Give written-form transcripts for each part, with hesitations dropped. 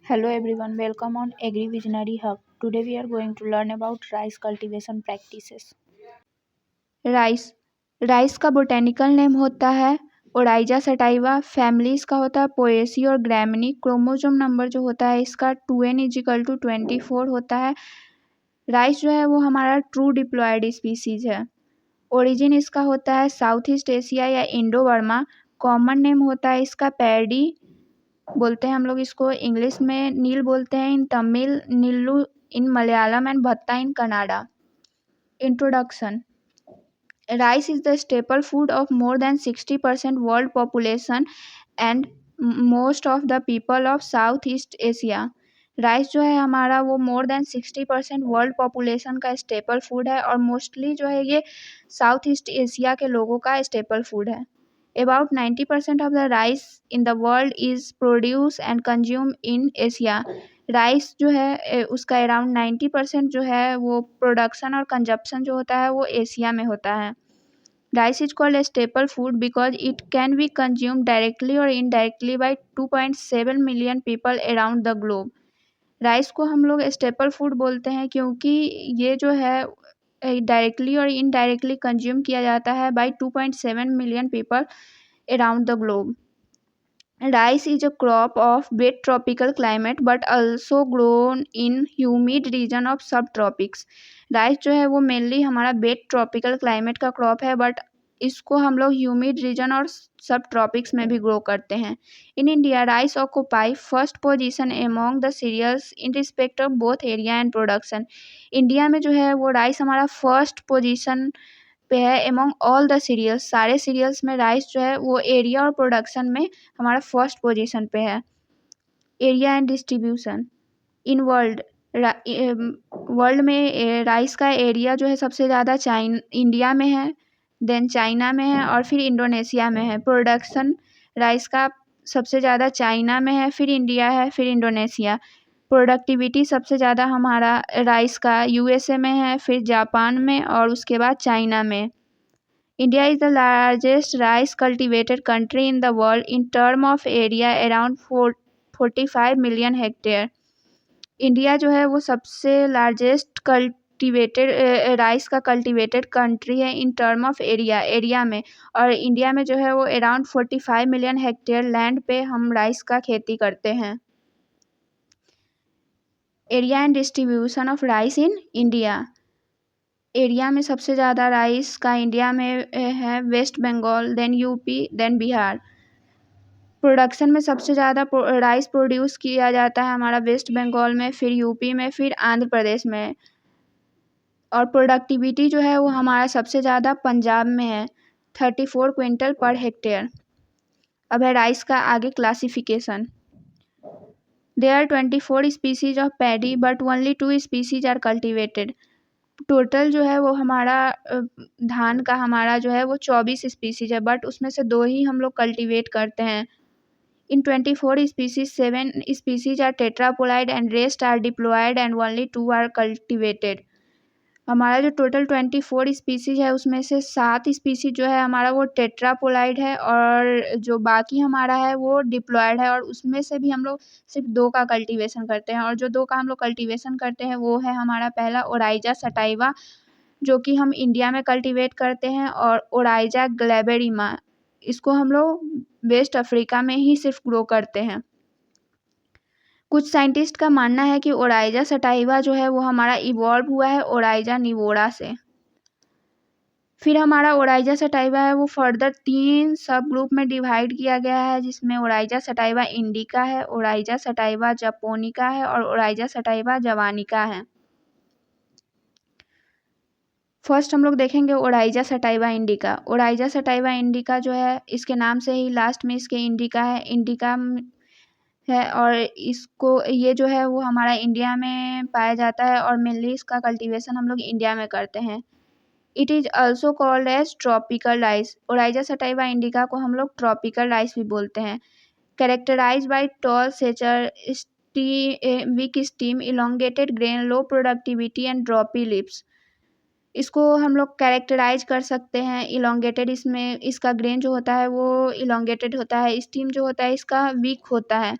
Hello everyone, welcome on Agri Visionary Hub. Today we are going to learn about rice cultivation practices. Rice rice का botanical name होता है Oryza sativa. Family इसका होता है Poaceae और Gramineae. Chromosome number जो होता है इसका 2n=24 होता है। राइस जो है वो हमारा ट्रू डिप्लॉयड स्पीसीज है। ओरिजिन इसका होता है साउथ ईस्ट एशिया या इंडो बर्मा। कॉमन नेम होता है इसका पैडी बोलते हैं हम लोग इसको। इंग्लिश में नील बोलते हैं, इन तमिल नीलू, इन मलयालम एंड भत्ता in Canada. Introduction. Rice is the staple food of more than 60% world population and most of the people of Southeast Asia. Rice जो है हमारा वो मोर देन 60% वर्ल्ड पॉपुलेशन का स्टेपल फूड है और मोस्टली जो है ये साउथ ईस्ट एशिया के लोगों का स्टेपल फूड है। About 90% of the rice in the world is produced and consumed in Asia. Rice जो है उसका अराउंड 90% जो है वो प्रोडक्शन और कंजप्शन जो होता है वो एशिया में होता है। Rice is called a staple food because it can be consumed directly और indirectly by 2.7 million people around the globe. Rice को हम लोग स्टेपल फूड बोलते हैं क्योंकि ये जो है डायरेक्टली और इनडायरेक्टली कंज्यूम किया जाता है by 2.7 million people around the globe. Rice is a crop of wet tropical climate but also grown in humid region of subtropics. Rice जो है वो मेनली हमारा वेट ट्रॉपिकल क्लाइमेट का क्रॉप है बट इसको हम लोग ह्यूमिड रीजन और सब ट्रॉपिक्स में भी ग्रो करते हैं। In India rice occupy first position among the cereals in respect of both area and production. India में जो है वो राइस हमारा फर्स्ट पोजीशन पे है एमोंग ऑल द सीरियल्स। सारे सीरियल्स में राइस जो है वो एरिया और प्रोडक्शन में हमारा फर्स्ट पोजीशन पे है। Area and distribution in world में राइस का एरिया जो है सबसे ज़्यादा इंडिया में है, देन चाइना में है और फिर इंडोनेशिया में है। प्रोडक्शन राइस का सबसे ज़्यादा चाइना में है, फिर इंडिया है, फिर इंडोनेशिया। प्रोडक्टिविटी सबसे ज़्यादा हमारा राइस का यूएसए में है, फिर जापान में और उसके बाद चाइना में। India is the largest rice cultivated country in the world in term of area around 45 million hectare. India जो है वो सबसे लार्जेस्ट कल्टिवेटेड राइस का कल्टिवेटेड कंट्री है इन टर्म ऑफ एरिया में, और इंडिया में जो है वो अराउंड 45 मिलियन हेक्टेयर लैंड पे हम राइस का खेती करते हैं। Area and distribution of rice in India. Area में सबसे ज़्यादा राइस का इंडिया में है West Bengal, then UP, then Bihar. Production में सबसे ज़्यादा राइस प्रोड्यूस किया जाता है हमारा वेस्ट बंगाल में, फिर यूपी में, फिर आंध्र प्रदेश में। और प्रोडक्टिविटी जो है वो हमारा सबसे ज़्यादा पंजाब में है, 34 क्विंटल पर हेक्टेयर। अब है राइस का आगे classification. There are 24 species of paddy but only 2 species are cultivated. Total जो है वो हमारा धान का हमारा जो है वो 24 स्पीसीज है बट उसमें से 2 ही हम लोग कल्टिवेट करते हैं। In 24 species 7 species are tetraploid and rest are diploid and only 2 are cultivated. हमारा जो टोटल 24 स्पीसीज है उसमें से 7 स्पीसीज जो है हमारा वो टेट्रापोलाइड है और जो बाकी हमारा है वो डिप्लॉयड है, और उसमें से भी हम लोग सिर्फ 2 का कल्टीवेशन करते हैं। और जो 2 का हम लोग कल्टीवेशन करते हैं वो है हमारा पहला ओराइजा सटाइवा जो कि हम इंडिया में कल्टीवेट करते हैं, और ओराइजा ग्लेबेरिमा इसको हम लोग वेस्ट अफ्रीका में ही सिर्फ ग्रो करते हैं। कुछ साइंटिस्ट का मानना है कि ओराइजा सटाइवा जो है वो हमारा इवॉल्व हुआ है ओराइजा निवोरा से। फिर हमारा ओराइजा सटाइवा है वो फर्दर 3 सब ग्रुप में डिवाइड किया गया है, जिसमें ओराइजा सटाइवा इंडिका है, ओराइजा सटाइवा जापोनिका है और ओराइजा सटाइवा जवानिका है। फर्स्ट हम लोग देखेंगे Oryza sativa indica. Oryza sativa indica जो है इसके नाम से ही लास्ट में इसके इंडिका है, इंडिका है, और इसको ये जो है वो हमारा इंडिया में पाया जाता है और मेनली इसका कल्टीवेशन हम लोग इंडिया में करते हैं। It is also called as tropical rice. Oryza sativa indica को हम लोग ट्रॉपिकल राइस भी बोलते हैं। Characterised by tall stature, weak stem, elongated grain, low productivity and droopy leaves. इसको हम लोग कैरेक्टराइज कर सकते हैं इलोंगेटेड, इसमें इसका ग्रेन जो होता है वो इलोंगेटेड होता है, स्टीम जो होता है इसका वीक होता है,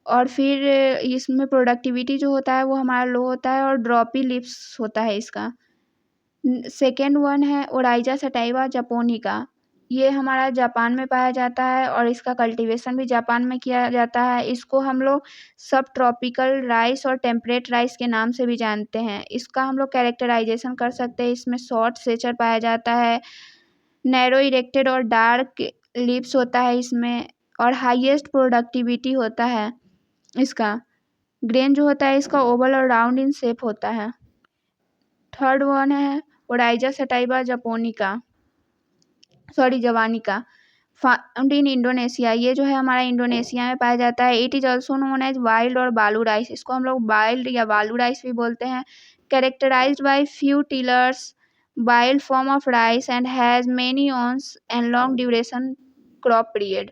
और फिर इसमें प्रोडक्टिविटी जो होता है वो हमारा लो होता है और ड्रॉपी लिप्स होता है इसका। सेकेंड वन है ओराइजा सटाइवा जापोनिका। ये हमारा जापान में पाया जाता है और इसका कल्टीवेशन भी जापान में किया जाता है। इसको हम लोग सब ट्रॉपिकल राइस और टेम्परेट राइस के नाम से भी जानते हैं। इसका हम लोग कैरेक्टराइजेशन कर सकते हैं। इसमें शॉर्ट सेचर पाया जाता है, नैरो इरेक्टेड और डार्क लिप्स होता है इसमें, और हाईएस्ट प्रोडक्टिविटी होता है इसका। ग्रेन जो होता है इसका ओवल और राउंड इन शेप होता है। थर्ड वन है Oryza sativa javanica, found in Indonesia. ये जो है हमारा इंडोनेशिया में पाया जाता है। It is also known as wild और बालू राइस। इसको हम लोग वाइल्ड या बालू राइस भी बोलते हैं। Characterised by few tillers, wild form of rice and has many awns and long duration crop period.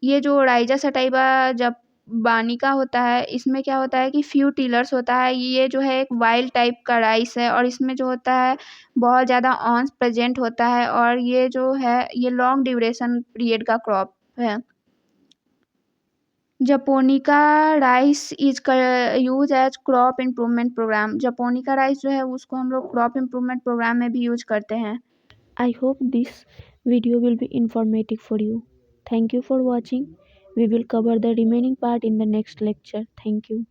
ये जो राइजा सटाइवा जब बानिका होता है, इसमें क्या होता है कि फ्यू टिलर्स होता है। ये जो है एक वाइल्ड टाइप का राइस है और इसमें जो होता है बहुत ज़्यादा ऑन्स प्रेजेंट होता है और ये जो है ये लॉन्ग ड्यूरेशन पीरियड का क्रॉप है। Japonica rice is use as crop improvement programme. Japonica rice जो है उसको हम लोग क्रॉप इम्प्रूवमेंट प्रोग्राम में भी यूज करते हैं। I hope this video will be informative for you. Thank you for watching. We will cover the remaining part in the next lecture. Thank you.